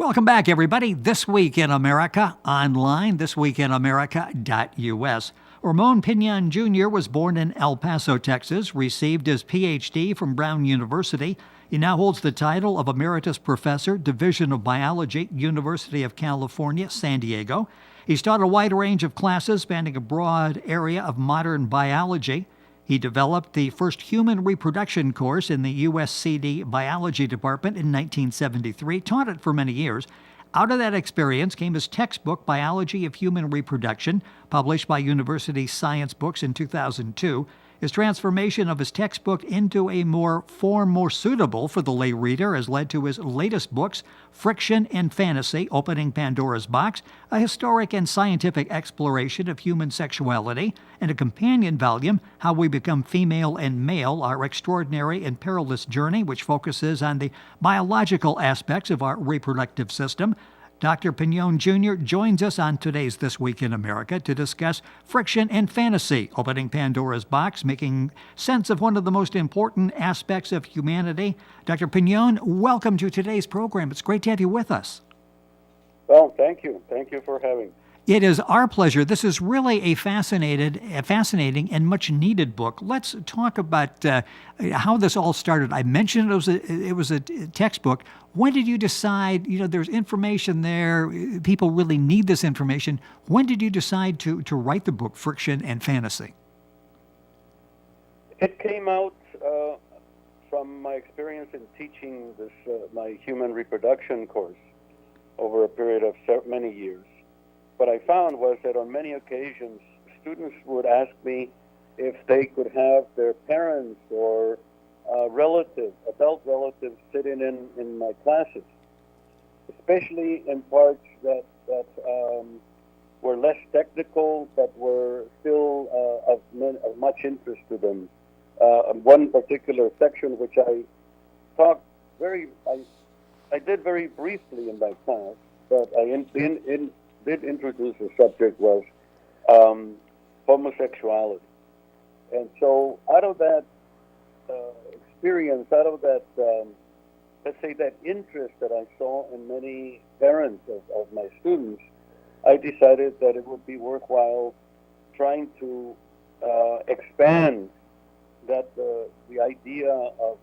Welcome back, everybody. This Week in America online, thisweekinamerica.us. Ramon Pinon Jr. was born in El Paso, Texas, received his Ph.D. from Brown University. He now holds the title of Emeritus Professor, Division of Biology, University of California, San Diego. He's taught a wide range of classes spanning a broad area of modern biology. He developed the first human reproduction course in the USCD Biology Department in 1973, taught it for many years. Out of that experience came his textbook, Biology of Human Reproduction, published by University Science Books in 2002. His transformation of his textbook into a form more suitable for the lay reader has led to his latest books, Friction and Fantasy, Opening Pandora's Box, a historic and scientific exploration of human sexuality, and a companion volume, How We Become Female and Male, Our Extraordinary and Perilous Journey, which focuses on the biological aspects of our reproductive system. Dr. Pinon Jr. joins us on today's This Week in America to discuss Friction and Fantasy, Opening Pandora's Box, making sense of one of the most important aspects of humanity. Dr. Pinon, welcome to today's program. It's great to have you with us. Well, thank you. Thank you for having me. It is our pleasure. This is really a fascinating and much needed book. Let's talk about how this all started. I mentioned it was a textbook. When did you decide, there's information there, people really need this information. When did you decide to write the book, Friction and Fantasy? It came out from my experience in teaching this my human reproduction course over a period of many years. What I found was that on many occasions, students would ask me if they could have their parents or adult relatives sitting in my classes, especially in parts that were less technical, but were still of much interest to them. One particular section, which I did very briefly in my class, but I did introduce the subject, was homosexuality. And so out of that experience, out of that, let's say that interest that I saw in many parents of my students, I decided that it would be worthwhile trying to expand the idea of,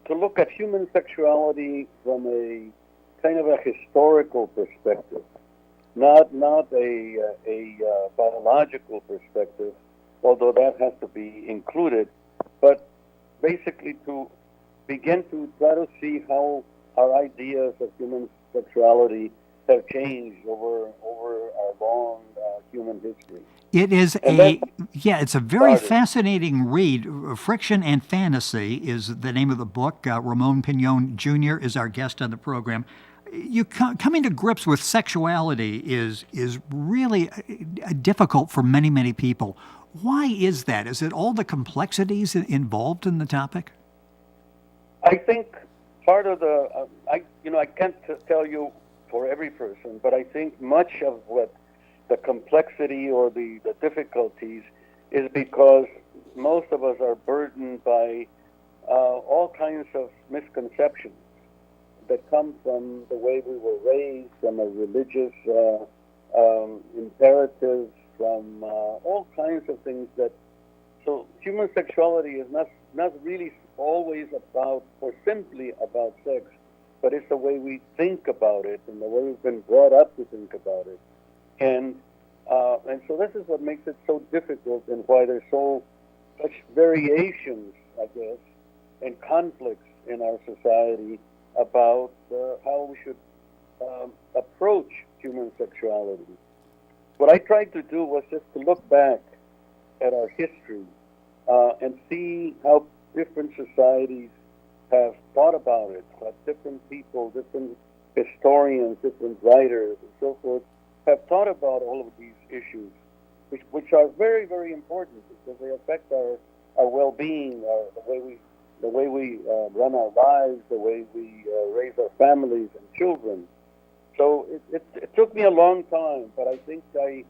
to look at human sexuality from a kind of a historical perspective, not a biological perspective, although that has to be included, but basically to begin to try to see how our ideas of human sexuality have changed over our long human history. It is it's a very fascinating read. Friction and Fantasy is the name of the book. Ramon Pinon Jr. is our guest on the program. You coming to grips with sexuality is really difficult for many, many people. Why is that? Is it all the complexities involved in the topic? I think part of I can't tell you for every person, but I think much of what the complexity or the difficulties is because most of us are burdened by all kinds of misconceptions that come from the way we were raised, from a religious imperatives, from all kinds of things so human sexuality is not really always about or simply about sex, but it's the way we think about it and the way we've been brought up to think about it. And so this is what makes it so difficult and why there's such variations, I guess, and conflicts in our society about how we should approach human sexuality. What I tried to do was just to look back at our history and see how different societies have thought about it, what different people, different historians, different writers, and so forth, have thought about all of these issues, which are very, very important because they affect our well-being, the way we run our lives, the way we raise our families and children. So it took me a long time, but I think I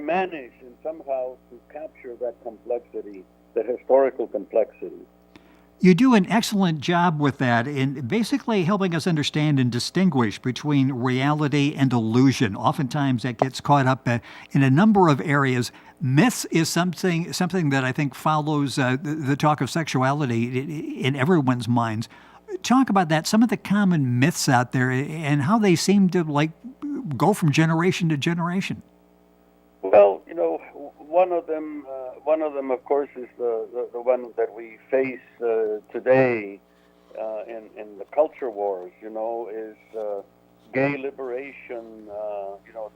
managed and somehow to capture that complexity, the historical complexity. You do an excellent job with that in basically helping us understand and distinguish between reality and illusion. Oftentimes that gets caught up in a number of areas. Myths is something that I think follows the talk of sexuality in everyone's minds. Talk about that, some of the common myths out there and how they seem to go from generation to generation. Well, one of them, of course, is the one that we face today in the culture wars. Is gay liberation.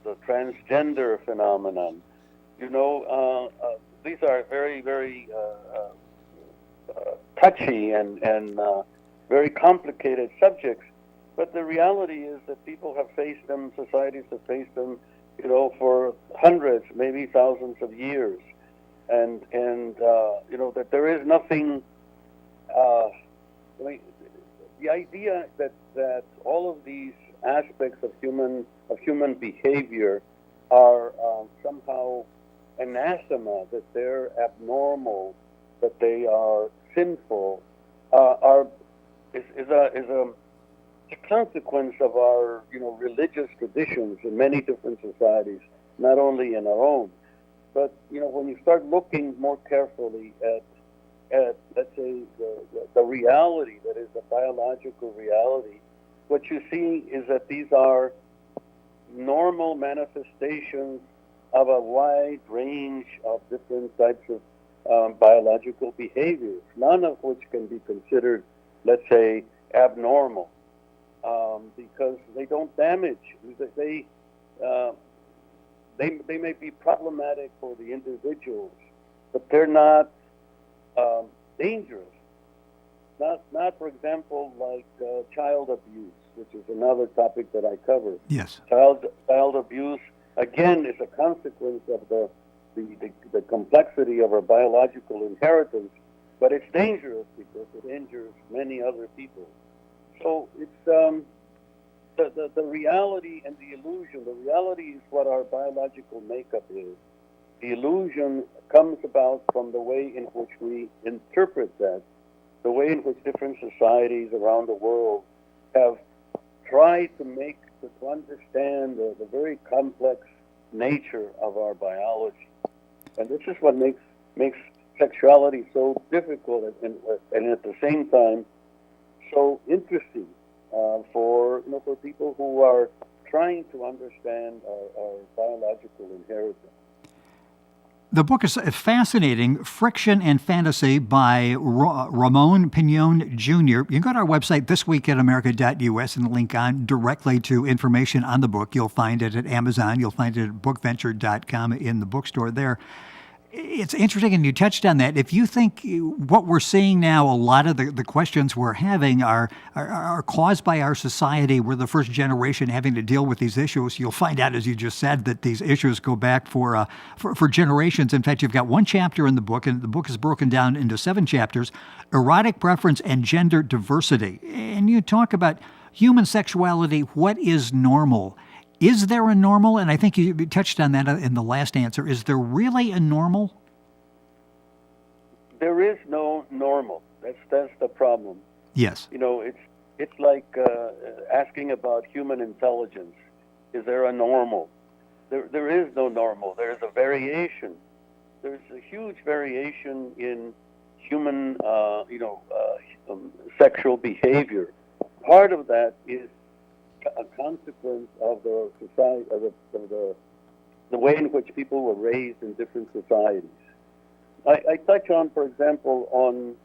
The transgender phenomenon. These are very, very touchy and very complicated subjects. But the reality is that people have faced them, societies have faced them, for hundreds, maybe thousands of years, and that there is nothing. The idea that all of these aspects of human behavior are somehow anathema, that they're abnormal, that they are sinful, is a consequence of our religious traditions in many different societies, not only in our own. But when you start looking more carefully at let's say the reality that is the biological reality, what you see is that these are normal manifestations of a wide range of different types of biological behaviors, none of which can be considered, let's say, abnormal, because they don't damage. They may be problematic for the individuals, but they're not dangerous. Not, for example, like child abuse, which is another topic that I cover. Yes. Child abuse, again, is a consequence of the complexity of our biological inheritance, but it's dangerous because it injures many other people. So it's the reality and the illusion. The reality is what our biological makeup is. The illusion comes about from the way in which we interpret that, the way in which different societies around the world have tried to understand the very complex nature of our biology. And this is what makes sexuality so difficult and at the same time so interesting for people who are trying to understand our biological inheritance. The book is fascinating, Friction and Fantasy by Ramon Pinon Jr. You can go to our website, thisweekinamerica.us, and link on directly to information on the book. You'll find it at Amazon. You'll find it at bookventure.com in the bookstore there. It's interesting, and you touched on that. If you think what we're seeing now, a lot of the questions we're having are caused by our society. We're the first generation having to deal with these issues. You'll find out, as you just said, that these issues go back for generations. In fact, you've got one chapter in the book, and the book is broken down into 7 chapters, erotic preference and gender diversity. And you talk about human sexuality, what is normal? Is there a normal? And I think you touched on that in the last answer. Is there really a normal? There is no normal. That's the problem. Yes. It's like asking about human intelligence. Is there a normal? There is no normal. There is a variation. There's a huge variation in human sexual behavior. Part of that is a consequence of the society, of the way in which people were raised in different societies. I touch on, for example, on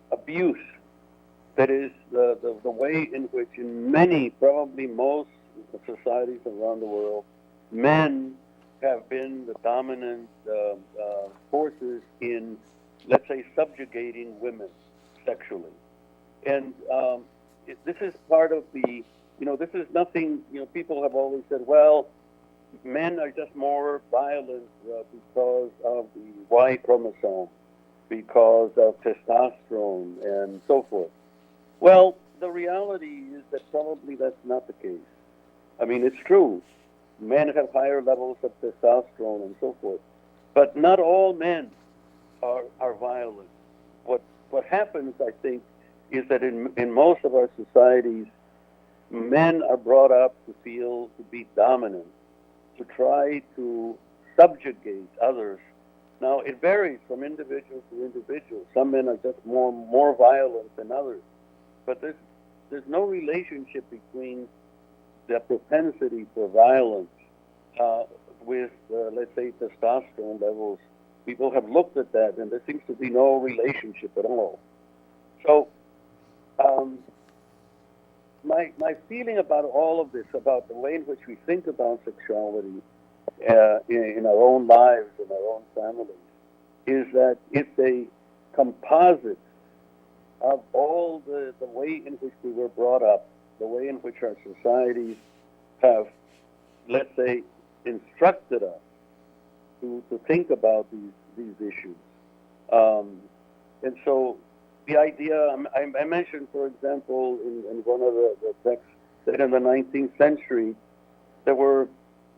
abuse. That is the way in which, in many, probably most societies around the world, men have been the dominant forces in, let's say, subjugating women sexually. And this is part of the, this is nothing, people have always said, well, men are just more violent because of the Y chromosome, because of testosterone, and so forth. Well, the reality is that probably that's not the case. I mean, it's true. Men have higher levels of testosterone and so forth. But not all men are violent. What happens, I think, is that in most of our societies, men are brought up to be dominant, to try to subjugate others. Now, it varies from individual to individual. Some men are just more violent than others, but there's no relationship between the propensity for violence with, let's say, testosterone levels. People have looked at that, and there seems to be no relationship at all. So, my feeling about all of this, about the way in which we think about sexuality in our own lives, in our own families, is that it's a composite of all the way in which we were brought up, the way in which our societies have, let's say, instructed us to think about these issues. And so the idea, I mentioned, for example, in one of the texts, that in the 19th century, there were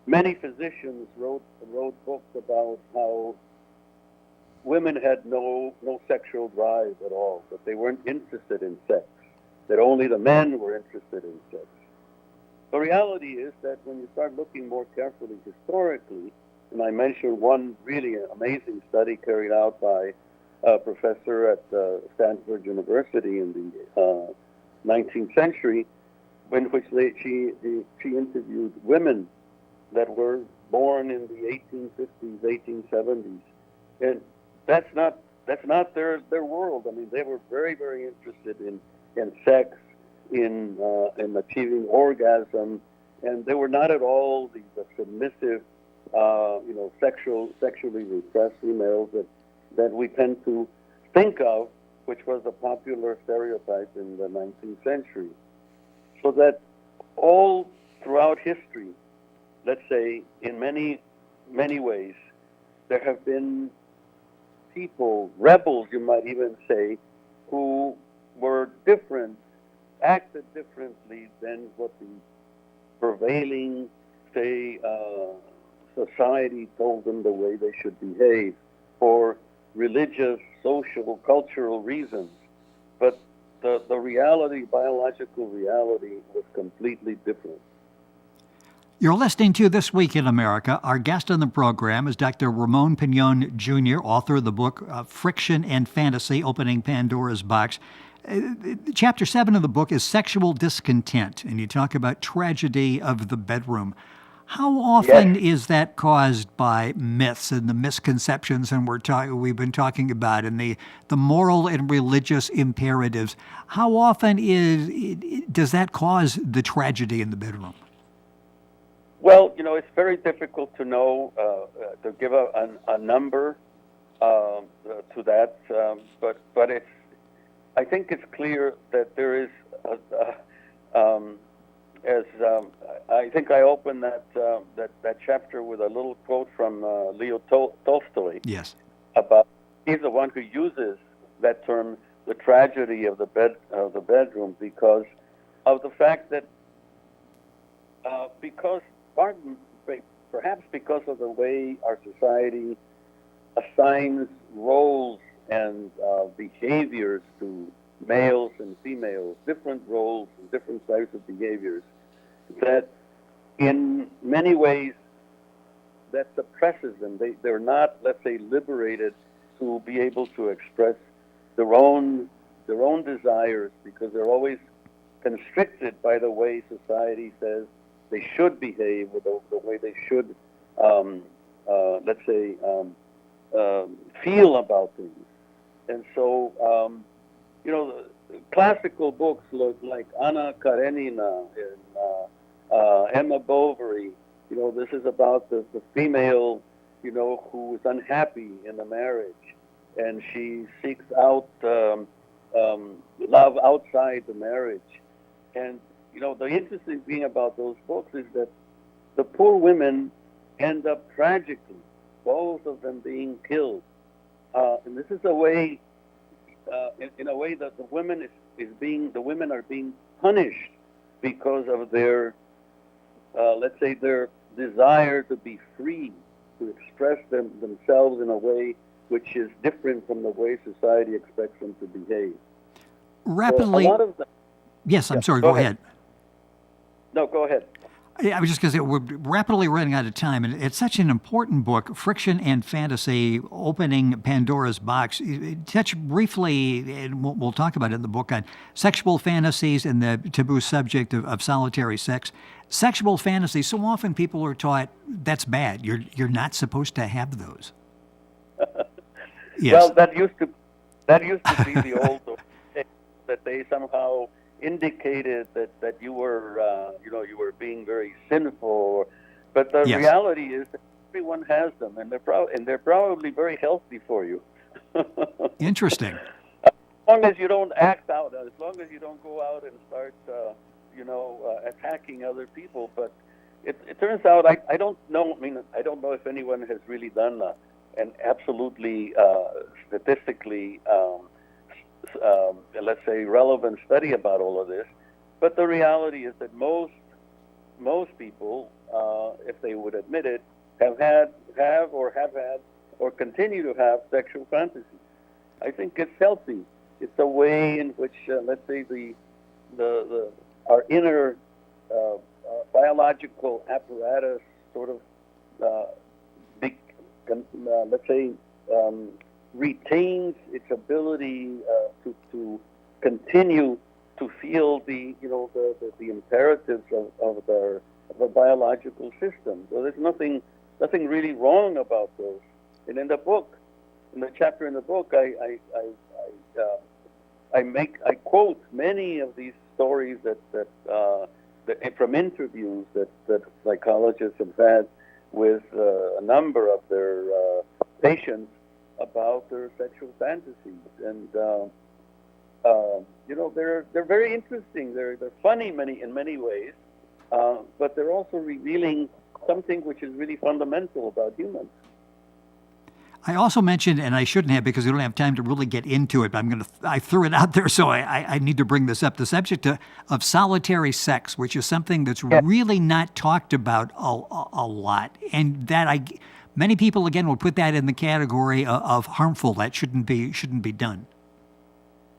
many physicians wrote books about how women had no sexual drive at all, that they weren't interested in sex, that only the men were interested in sex. The reality is that when you start looking more carefully historically, and I mentioned one really amazing study carried out by a professor at Stanford University in the 19th century, in which she interviewed women that were born in the 1850s, 1870s, and that's not their world. I mean, they were very, very interested in sex, in achieving orgasm, and they were not at all the submissive, sexually repressed females that we tend to think of, which was a popular stereotype in the 19th century. So that all throughout history, let's say, in many, many ways, there have been people, rebels, you might even say, who were different, acted differently than what the prevailing, say, society told them the way they should behave for religious, social, cultural reasons. But the reality, biological reality, was completely different. You're listening to This Week in America. Our guest on the program is Dr. Ramon Pinon, Jr., author of the book Friction and Fantasy, Opening Pandora's Box. Chapter 7 of the book is Sexual Discontent, and you talk about tragedy of the bedroom. How often is that caused by myths and the misconceptions and we've been talking about, and the moral and religious imperatives? How often does that cause the tragedy in the bedroom? Well, it's very difficult to know, to give a number to that, but I think it's clear that there is, I think I opened that chapter with a little quote from Leo Tolstoy. Yes. He's the one who uses that term, the tragedy of the bedroom, because of the fact that perhaps because of the way our society assigns roles and behaviors to males and females, different roles and different types of behaviors, that in many ways that suppresses them. They're not, let's say, liberated to be able to express their own desires, because they're always constricted by the way society says they should behave, or the way they should, let's say, feel about things. And so, classical books like Anna Karenina and Emma Bovary, this is about the female, who is unhappy in a marriage, and she seeks out love outside the marriage. And the interesting thing about those books is that the poor women end up tragically, both of them being killed. And this is a way, in a way that the women are being punished because of their, let's say, their desire to be free, to express themselves in a way which is different from the way society expects them to behave. Rapidly. So a lot of the, Yes, I'm sorry. Go ahead. No, go ahead. I was just going to say, we're rapidly running out of time, and it's such an important book, Friction and Fantasy, Opening Pandora's Box. Touch briefly, and we'll talk about it in the book, on sexual fantasies and the taboo subject of solitary sex. Sexual fantasies, so often people are taught that's bad. You're not supposed to have those. Yes. Well, that used to be the old that they somehow indicated that you were you were being very sinful, but the Yes. reality is that everyone has them, and they're probably very healthy for you. Interesting. As long as you don't act out, as long as you don't go out and start attacking other people. But it turns out I don't know. I mean, I don't know if anyone has really done an absolutely statistically let's say relevant study about all of this, but the reality is that most people, if they would admit it, have had or continue to have sexual fantasies. I think it's healthy. It's a way in which let's say our inner biological apparatus sort of let's say retains its ability to continue to feel the imperatives of the biological system. So there's nothing really wrong about those. And in the book, in the chapter in the book, I quote many of these stories that from interviews that psychologists have had with a number of their patients about their sexual fantasies, and they're very interesting. They're funny in many ways, but they're also revealing something which is really fundamental about humans. I also mentioned, and I shouldn't have because we don't have time to really get into it, but I threw it out there, so I need to bring this up. The subject of solitary sex, which is something that's really not talked about a lot, and that many people again will put that in the category of harmful. That shouldn't be done.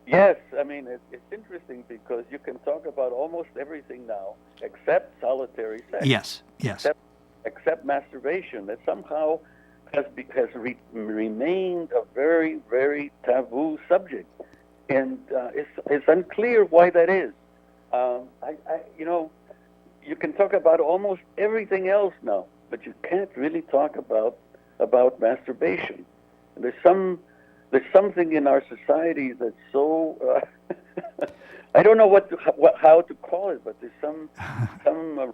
Yes, I mean it's interesting because you can talk about almost everything now except solitary sex. Yes. Except masturbation. That somehow has remained a very, very taboo subject, and it's unclear why that is. You can talk about almost everything else now, but you can't really talk about masturbation. And there's something in our society that's so I don't know how to call it, but there's some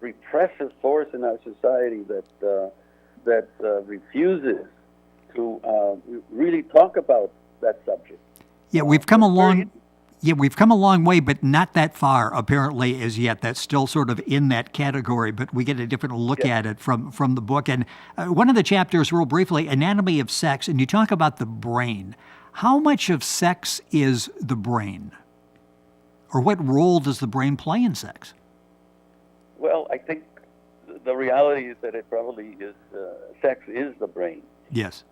repressive force in our society that refuses to really talk about that subject. Yeah, we've come a long way, but not that far apparently as yet. That's still sort of in that category, but we get a different look at it from the book. And one of the chapters, real briefly, Anatomy of Sex, and you talk about the brain. How much of sex is the brain? Or what role does the brain play in sex? Well, I think the reality is that it probably is. Sex is the brain. Yes.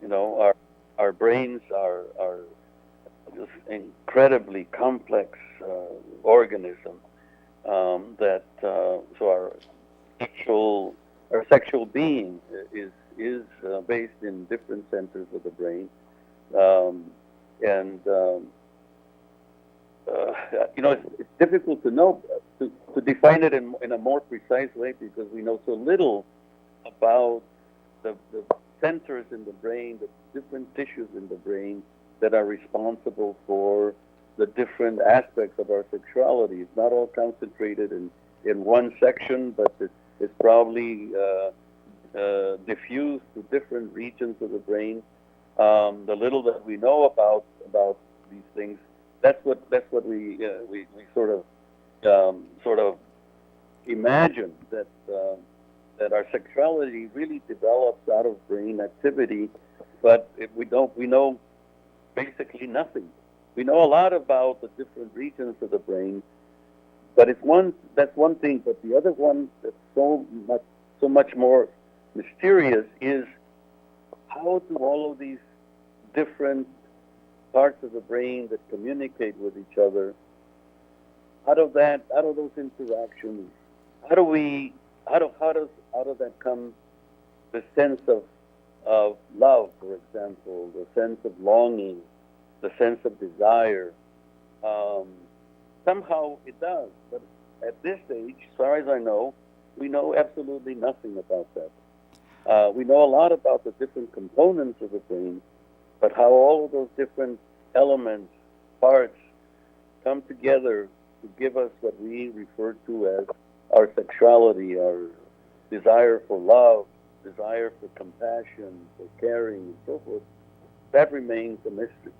Our brains are this incredibly complex organism so our sexual being is based in different centers of the brain, it's difficult to know to define it in a more precise way because we know so little about the centers in the brain, the different tissues in the brain that are responsible for the different aspects of our sexuality. It's not all concentrated in one section, but it's probably diffused to different regions of the brain. The little that we know about these things, that's what we sort of imagine that our sexuality really develops out of brain activity, but we know basically nothing. We know a lot about the different regions of the brain, but that's one thing. But the other one that's so much more mysterious is how do all of these different parts of the brain that communicate with each other. Out of those interactions, how does that come the sense of love, for example, the sense of longing, the sense of desire? Somehow it does, but at this stage, as far as I know, we know absolutely nothing about that. We know a lot about the different components of the brain, but how all of those different elements, parts, come together to give us what we refer to as our sexuality, our desire for love, desire for compassion, for caring, and so forth, that remains a mystery.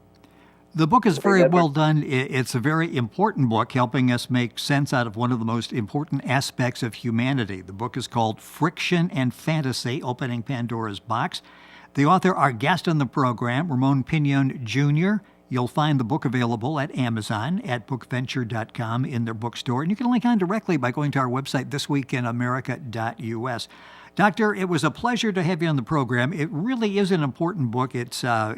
The book is very well done. It's a very important book, helping us make sense out of one of the most important aspects of humanity. The book is called Friction and Fantasy, Opening Pandora's Box. The author, our guest on the program, Ramon Pinon, Jr. You'll find the book available at Amazon, at bookventure.com, in their bookstore. And you can link on directly by going to our website, thisweekinamerica.us. Doctor, it was a pleasure to have you on the program. It really is an important book. It's a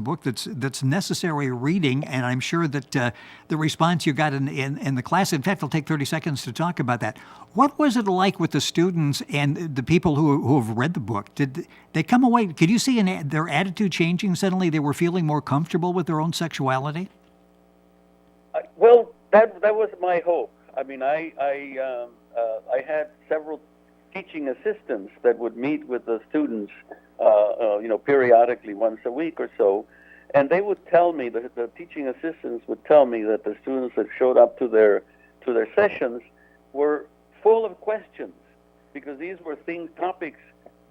book that's necessary reading, and I'm sure that the response you got in the class, in fact, it'll take 30 seconds to talk about that. What was it like with the students and the people who have read the book? Did they come away, could you see their attitude changing suddenly? They were feeling more comfortable with their own sexuality? Well, that was my hope. I mean, I had several teaching assistants that would meet with the students, periodically once a week or so, and they would tell me, the teaching assistants would tell me that the students that showed up to their sessions were full of questions, because these were topics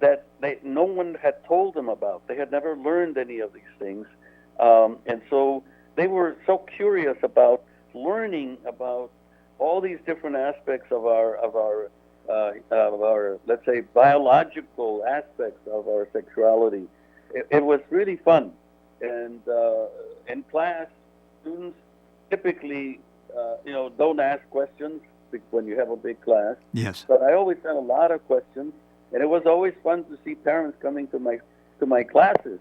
that no one had told them about. They had never learned any of these things, and so they were so curious about learning about all these different aspects of our let's say, biological aspects of our sexuality. It was really fun. And in class, students typically, don't ask questions when you have a big class. Yes. But I always had a lot of questions, and it was always fun to see parents coming to my classes.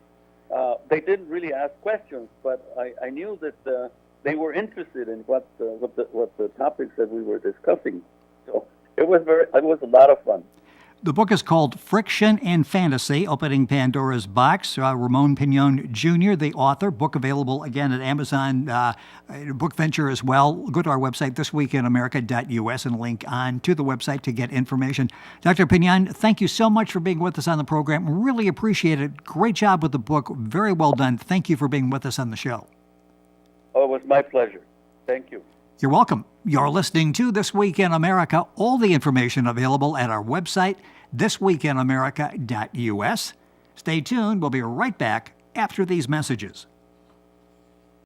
They didn't really ask questions, but I knew that they were interested in what the topics that we were discussing. So it was a lot of fun. The book is called Friction and Fantasy, Opening Pandora's Box. Ramon Pinon, Jr., the author. Book available, again, at Amazon, Book Venture as well. Go to our website, thisweekinamerica.us, and link on to the website to get information. Dr. Pinon, thank you so much for being with us on the program. Really appreciate it. Great job with the book. Very well done. Thank you for being with us on the show. Oh, it was my pleasure. Thank you. You're welcome. You're listening to This Week in America. All the information available at our website, thisweekinamerica.us. Stay tuned. We'll be right back after these messages.